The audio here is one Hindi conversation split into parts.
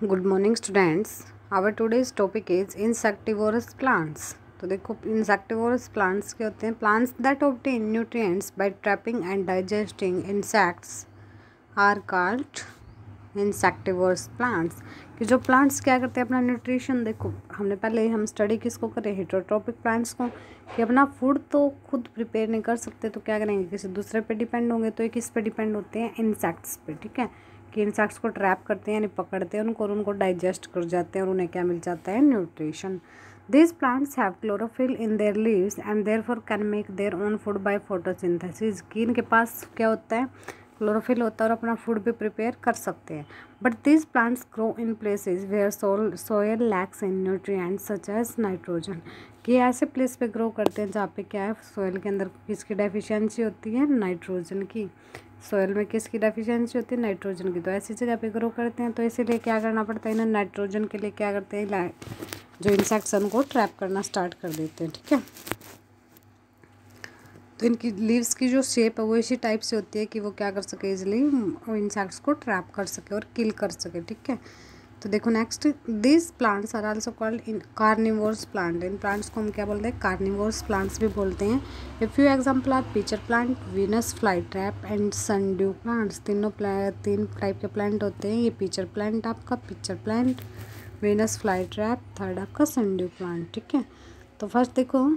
Good morning students. Our today's topic is insectivorous plants. तो देखो, इंसेक्टिवोरस प्लांट्स क्या होते हैं? Plants that obtain nutrients by trapping and digesting insects are called insectivorous plants. कि जो प्लांट्स क्या करते हैं, अपना न्यूट्रिशन, देखो हमने पहले हम स्टडी किसको करें, हेटेरोट्रॉपिक प्लांट्स को, कि अपना फूड तो खुद प्रिपेयर नहीं कर सकते तो क्या करेंगे, किसी दूसरे पे डिपेंड होंगे। तो ये किस पे डिपेंड होते हैं? इंसेक्ट्स पे। ठीक है, कि इंसेक्ट्स को ट्रैप करते हैं, यानी पकड़ते हैं उनको और उनको डाइजेस्ट कर जाते हैं और उन्हें क्या मिल जाता है? Nutrition. These plants have chlorophyll in their leaves and therefore can make their own food by photosynthesis। कि इनके पास क्या होता है? क्लोरोफिल होता है और अपना फूड भी प्रिपेयर कर सकते हैं। But these plants grow in places where soil lacks in nutrients such as nitrogen। कि ऐसे प्लेस पे ग्रो करते हैं जहाँ पे क्या है, सोयल के अंदर किसकी डेफिशिएंसी होती है? नाइट्रोजन की। सोयल में किसकी डेफिशिएंसी होती है? नाइट्रोजन की। तो ऐसी जगह पे ग्रो करते हैं, तो इसीलिए क्या करना पड़ता है इन्हें? नाइट्रोजन के लिए क्या करते हैं? जो इंसेक्ट्स उनको ट्रैप करना स्टार्ट कर देते हैं। ठीक है, तो इनकी लीव्स की जो शेप है वो इसी टाइप से होती है कि वो क्या कर सके, इजिली इंसेक्ट्स को ट्रैप कर सके और किल कर सके। ठीक है, तो देखो next, this plants are also called in carnivorous plant. इन प्लांट्स को हम क्या बोलते हैं? कार्निवोरस प्लांट्स भी बोलते हैं। A few example are pitcher plant, Venus fly trap and sundew plants. तीन टाइप के प्लांट होते हैं। ये पीचर प्लांट आपका, pitcher plant, Venus fly trap, third आपका सनड्यू प्लांट। ठीक है, तो फर्स्ट देखो,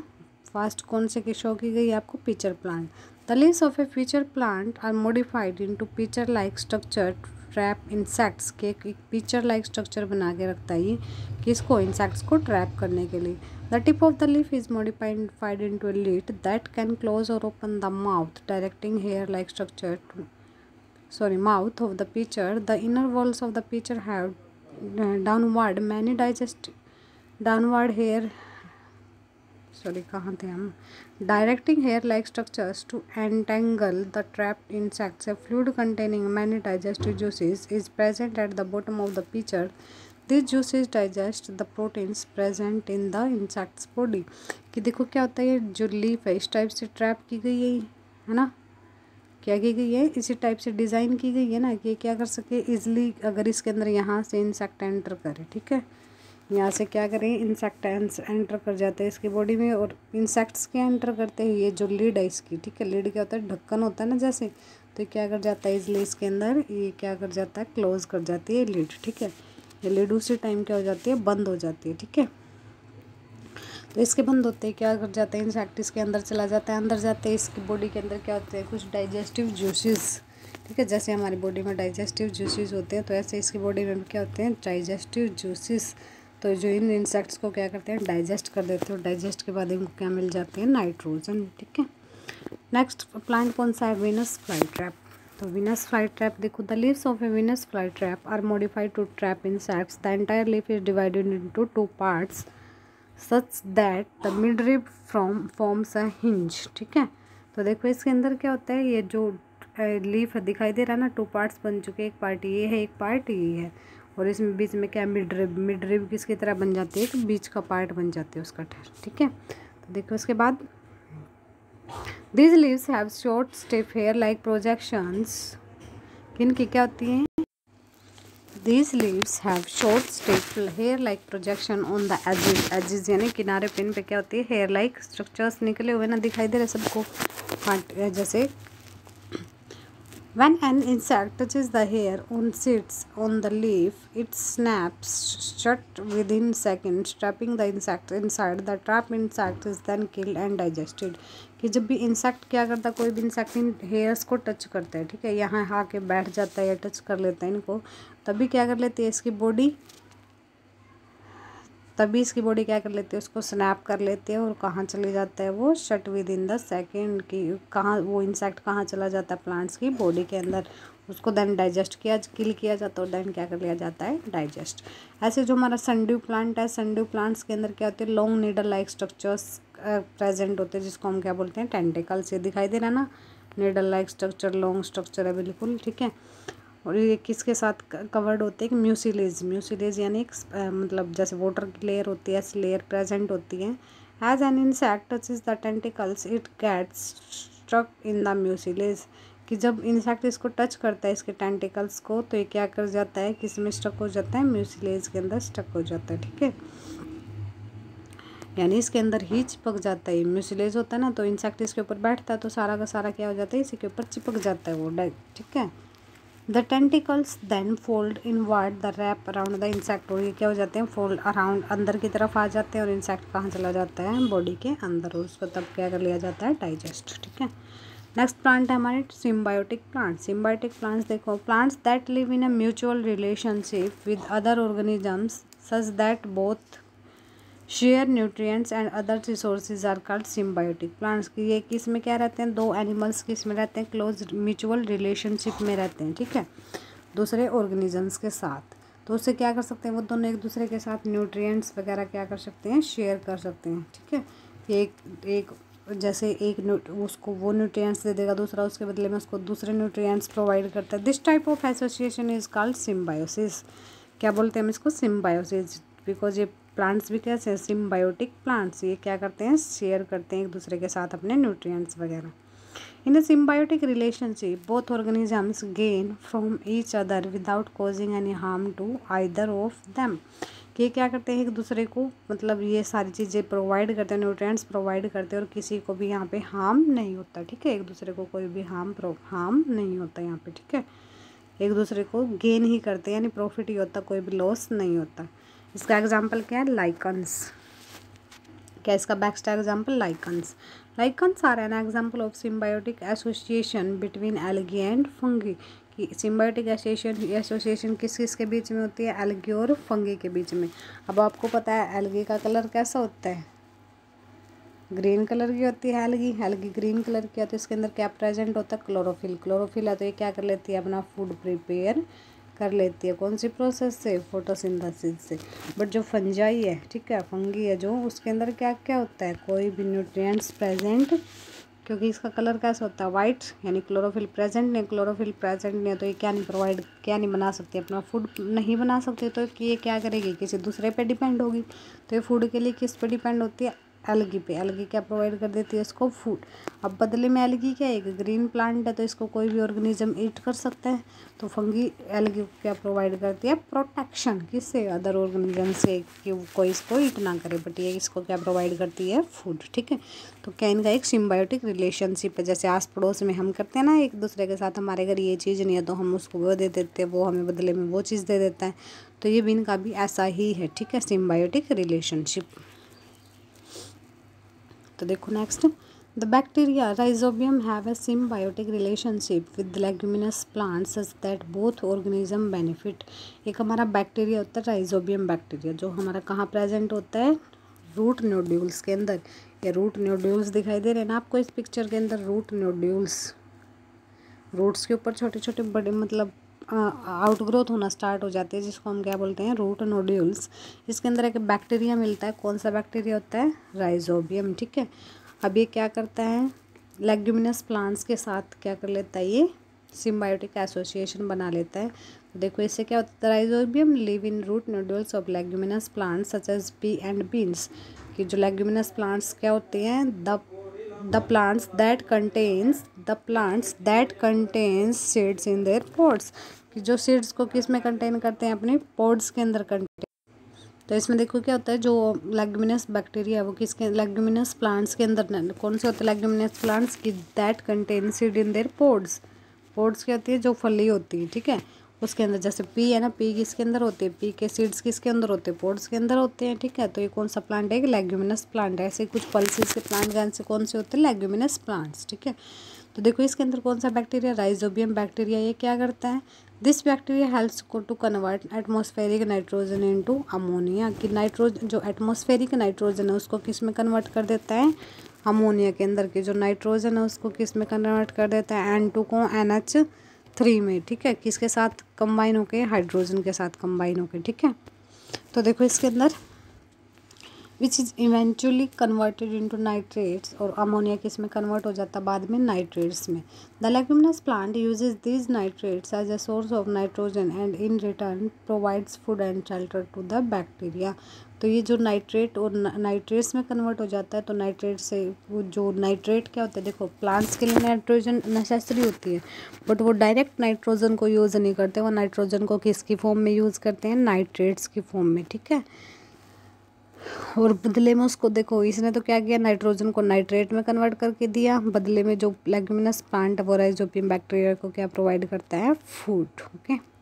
फर्स्ट कौन से की शो की गई आपको? Pitcher plant. The leaves of a pitcher plant are modified into pitcher like structure trap insects. के एक पीचर लाइक स्ट्रक्चर बना के रखता है ये, किसको? इंसेक्ट्स को ट्रैप करने के लिए। The tip of the leaf is modified into a lid that can close or open the mouth, directing hair like structure mouth of the pitcher. The inner walls of the pitcher have downward hair, कहाँ थे हम? Directing hair-like structures to entangle the trapped insects. A fluid containing many digestive juices is present at the bottom of the pitcher. These juices digest the proteins present in the insect's body। कि देखो क्या होता है, ये जो लीफ है इस टाइप से ट्रैप की गई है ना, क्या की गई है? इसी टाइप से डिज़ाइन की गई है ना, कि क्या कर सके इजली, अगर इसके अंदर यहाँ से इंसेक्ट एंटर करे। ठीक है, यहाँ से क्या करें, इंसेक्ट एंटर कर जाते हैं इसकी बॉडी में, और इंसेक्ट्स क्या एंटर करते हैं? ये जो लीड है इसकी, ठीक है, लीड क्या होता है? ढक्कन होता है ना जैसे, तो ये क्या कर जाता है इजली इसके अंदर, ये क्या कर जाता है? क्लोज कर जाती है लीड। ठीक है, ये लीड उसी टाइम क्या हो जाती है? बंद हो जाती है। ठीक है, तो इसके बंद होते हैं क्या कर जाते हैं? इंसेक्ट इसके अंदर चला जाता है। अंदर जाते हैं इसकी बॉडी के अंदर क्या होते हैं? कुछ डाइजेस्टिव जूसेस। ठीक है, जैसे हमारी बॉडी में डाइजेस्टिव जूसेस होते हैं, तो ऐसे इसकी बॉडी में क्या होते हैं? Digestive juices. तो जो इन इंसेक्ट्स को क्या करते हैं? डाइजेस्ट कर देते हैं, और डाइजेस्ट के बाद इनको क्या मिल जाते हैं? नाइट्रोजन। ठीक है, नेक्स्ट प्लांट कौन सा है? Venus fly trap. तो वीनस फ्लाई ट्रैप देखो, the leaves of a Venus fly trap are modified to trap insects. The entire leaf is divided into two parts such that the mid rib forms a hinge. ठीक है, तो देखो इसके अंदर क्या होता है, ये जो लीफ दिखाई दे रहा है ना, टू पार्ट्स बन चुके हैं। एक पार्ट ये है, एक पार्ट ये है, और इसमें बीच में क्या? मिड रिब किसकी तरह बन जाती है? एक बीच का पार्ट बन जाती है उसका ठहर। ठीक है, तो देखो उसके बाद, these leaves have short stiff hair like projections. किनकी क्या होती हैं? These leaves have short stiff hair like projection on the edges यानी किनारे पिन पे क्या होती है? hair like structures निकले हुए ना, दिखाई दे रहे सबको? हाँ, जैसे when an insect touches the hair on sits on the leaf, it snaps shut within seconds, trapping the insect inside. The trapped insect is then killed and digested। कि जब भी इंसेक्ट क्या करता है, कोई भी इंसेक्ट इन हेयर्स को टच करता है, ठीक है, यहाँ आके बैठ जाता है या टच कर लेता है इनको, तभी क्या कर लेती है इसकी बॉडी, तभी इसकी बॉडी क्या कर लेती है? उसको स्नैप कर लेते हैं, और कहाँ चले जाता है वो? Shut with in the second. की कहाँ वो इंसेक्ट कहाँ चला जाता है? प्लांट्स की बॉडी के अंदर। उसको देन डाइजेस्ट किल किया जाता है, और देन क्या कर लिया जाता है? डाइजेस्ट। ऐसे जो हमारा सनड्यू प्लांट है, सनड्यू प्लांट्स के अंदर क्या होते हैं? Long needle like structures present होते हैं, जिसको हम क्या बोलते हैं? टेंटिकल्स। ये दिखाई दे रहा है ना, needle like structure, long structure है बिल्कुल। ठीक है, और ये किसके साथ कवर्ड होते हैं? म्यूसिलेज यानी एक मतलब जैसे वाटर की लेयर होती है, ऐसी लेयर प्रेजेंट होती है। As an insect touches the tentacles it gets struck in the mucilage. कि जब इंसेक्ट इसको टच करता है इसके टेंटिकल्स को तो ये क्या कर जाता है, किस में स्टक हो जाता है, म्यूसिलेज के अंदर स्टक हो जाता है। ठीक है, यानी इसके अंदर ही चिपक जाता है। म्यूसिलेज होता है ना, तो इंसेक्ट इसके ऊपर बैठता है तो सारा का सारा क्या हो जाता है, इसी के ऊपर चिपक जाता है वो डायरेक्ट। ठीक है, the tentacles then fold inward the wrap around the insect, और ये क्या हो जाते हैं, फोल्ड अराउंड, अंदर की तरफ आ जाते हैं और इंसेक्ट कहाँ चला जाता है, बॉडी के अंदर, और उसको तब क्या कर लिया जाता है, डाइजेस्ट। ठीक है, नेक्स्ट प्लांट है हमारे सिम्बायोटिक प्लांट। सिम्बायोटिक प्लांट्स देखो, plants that live in a mutual relationship with other organisms such that both share nutrients and other resources are called symbiotic plants. की ये किस में क्या रहते हैं, दो एनिमल्स किस में रहते हैं, क्लोज म्यूचुअल रिलेशनशिप में रहते हैं। ठीक है, दूसरे ऑर्गेनिजम्स के साथ, तो उससे क्या कर सकते हैं, वो दोनों एक दूसरे के साथ न्यूट्रिएंट्स वगैरह क्या कर सकते हैं, शेयर कर सकते हैं। ठीक है, एक जैसे एक उसको वो न्यूट्रिएंट्स दे देगा, दूसरा उसके बदले में उसको दूसरे न्यूट्रिएंट्स प्रोवाइड करता है। This type of association is called symbiosis. क्या बोलते हैं हम इसको, सिम्बायोसिस, बिकॉज ये प्लांट्स भी कैसे हैं, सिम्बायोटिक प्लांट्स, ये क्या करते हैं, शेयर करते हैं एक दूसरे के साथ अपने न्यूट्रिएंट्स वगैरह। In a symbiotic relationship both organisms gain from each other without causing any harm to either of them. कि क्या करते हैं, एक दूसरे को मतलब ये सारी चीज़ें प्रोवाइड करते हैं, न्यूट्रिएंट्स प्रोवाइड करते हैं और किसी को भी यहाँ पे हार्म नहीं होता। ठीक है, एक दूसरे को कोई भी हार्म नहीं होता यहाँ पे। ठीक है, एक दूसरे को गेन ही करते हैं, यानी प्रॉफिट ही होता, कोई भी लॉस नहीं होता। इसका एग्जाम्पल क्या है, लाइकन्स। क्या इसका best example, lichens. Lichens are an example of symbiotic association between algae and fungi. कि सिम्बायोटिक एसोसिएशन किस किस के बीच में होती है, एल्गी और फंगी के बीच में। अब आपको पता है एल्गी का कलर कैसा होता है, ग्रीन कलर की होती है एल्गी ग्रीन कलर की है। तो इसके अंदर क्या प्रेजेंट होता है, क्लोरोफिल। क्लोरोफिल है तो ये क्या कर लेती है, अपना फूड प्रिपेयर कर लेती है, कौन सी प्रोसेस से, फोटोसिंथेसिस से। बट जो फंजाई है, ठीक है, फंगी है जो, उसके अंदर क्या क्या होता है, कोई भी न्यूट्रिएंट्स प्रेजेंट, क्योंकि इसका कलर कैसा होता है, वाइट, यानी क्लोरोफिल प्रेजेंट नहीं। क्लोरोफिल प्रेजेंट नहीं है तो ये क्या नहीं प्रोवाइड, क्या नहीं बना सकती, अपना फूड नहीं बना सकती, तो ये क्या करेगी, किसी दूसरे पे डिपेंड होगी। तो ये फूड के लिए किस पे डिपेंड होती है, एल्गी पे। एल्गी क्या प्रोवाइड कर देती है इसको, फूड। अब बदले में एल्गी क्या है, एक ग्रीन प्लांट है तो इसको कोई भी ऑर्गेनिज्म ईट कर सकता है। तो फंगी एल्गी को क्या प्रोवाइड करती है, प्रोटेक्शन, किससे, अदर ऑर्गेनिज्म से, कि कोई इसको ईट ना करे। बट ये इसको क्या प्रोवाइड करती है, फूड। ठीक है, तो क्या इनका एक सिम्बायोटिक रिलेशनशिप है। जैसे आस पड़ोस में हम करते हैं ना एक दूसरे के साथ, हमारे घर ये चीज़ नहीं है तो हम उसको वो दे देते हैं, वो हमें बदले में वो चीज़ दे देता है। तो ये भी इनका भी ऐसा ही है। ठीक है, सिम्बायोटिक रिलेशनशिप। तो देखो next, the bacteria rhizobium have a symbiotic relationship with leguminous plants such that both organism benefit. एक हमारा बैक्टीरिया होता है राइजोबियम बैक्टीरिया, जो हमारा कहाँ प्रेजेंट होता है, रूट नोड्यूल्स के अंदर। ये रूट नोड्यूल्स दिखाई दे रहे हैं ना आपको इस पिक्चर के अंदर, रूट नोड्यूल्स, रूट्स के ऊपर छोटे छोटे बड़े मतलब आउटग्रोथ होना स्टार्ट हो जाते हैं, जिसको हम क्या बोलते हैं, रूट नोड्यूल्स। इसके अंदर एक बैक्टीरिया मिलता है, कौन सा बैक्टीरिया होता है, राइजोबियम। ठीक है, अब ये क्या करता है, लेग्यूमिनस प्लांट्स के साथ क्या कर लेता है, ये सिम्बायोटिक एसोसिएशन बना लेता है। तो देखो इससे क्या होता है, rhizobium live in root nodules of leguminous plants such as pea and beans. कि जो लेग्यूमिनस प्लांट्स क्या होते हैं, the plants that contains seeds in their pods। कि जो सीड्स को किस में कंटेन करते हैं, अपने पॉड्स के अंदर कंटेन। तो इसमें देखो क्या होता है, जो लेग्यूमिनस बैक्टीरिया है वो किसके, लेग्यूमिनस प्लांट्स के अंदर, कौन से होते हैं लेग्यूमिनस प्लांट्स की, that contain seed in their pods. Pods क्या होती है, जो फली होती है। ठीक है, उसके अंदर, जैसे पी है ना, पी किसके अंदर होती है, पी के सीड्स किसके अंदर होते हैं, पॉड्स के अंदर होते हैं। ठीक है, तो ये कौन सा प्लांट है, लेग्यूमिनस प्लांट है। ऐसे कुछ पल्सेस के प्लांट कौन से होते हैं, लेग्यूमिनस प्लांट्स। ठीक है, तो देखो इसके अंदर कौन सा बैक्टीरिया, राइजोबियम बैक्टीरिया। ये क्या करता है, this bacteria helps to convert atmospheric nitrogen into ammonia. कि नाइट्रोजन, जो एटमॉस्फेरिक नाइट्रोजन है उसको किस में कन्वर्ट कर देता है, अमोनिया के अंदर। की जो नाइट्रोजन है उसको किस में कन्वर्ट कर देता है, N2 को NH3 में। ठीक है, किसके साथ कंबाइन होके, हाइड्रोजन के साथ कंबाइन होके। ठीक है, तो देखो इसके अंदर which is eventually converted into nitrates, और अमोनिया किस में कन्वर्ट हो जाता है बाद में, नाइट्रेट्स में। The leguminous plant uses these nitrates as a source of nitrogen and in return provides food and shelter to the bacteria. तो ये जो नाइट्रेट और नाइट्रेट्स में कन्वर्ट हो जाता है, तो नाइट्रेट से वो जो नाइट्रेट क्या होता है, देखो प्लांट्स के लिए नाइट्रोजन नेसेसरी होती है, बट वो डायरेक्ट नाइट्रोजन को यूज़ नहीं करते, वो नाइट्रोजन को किसकी फॉर्म में यूज़ करते हैं, नाइट्रेट्स की फॉर्म में, ठीक है। और बदले में उसको देखो, इसने तो क्या किया, नाइट्रोजन को नाइट्रेट में कन्वर्ट करके दिया, बदले में जो लेग्यूमिनस प्लांट वो राइजोबियम बैक्टीरिया को क्या प्रोवाइड करता है, फूड। ओके।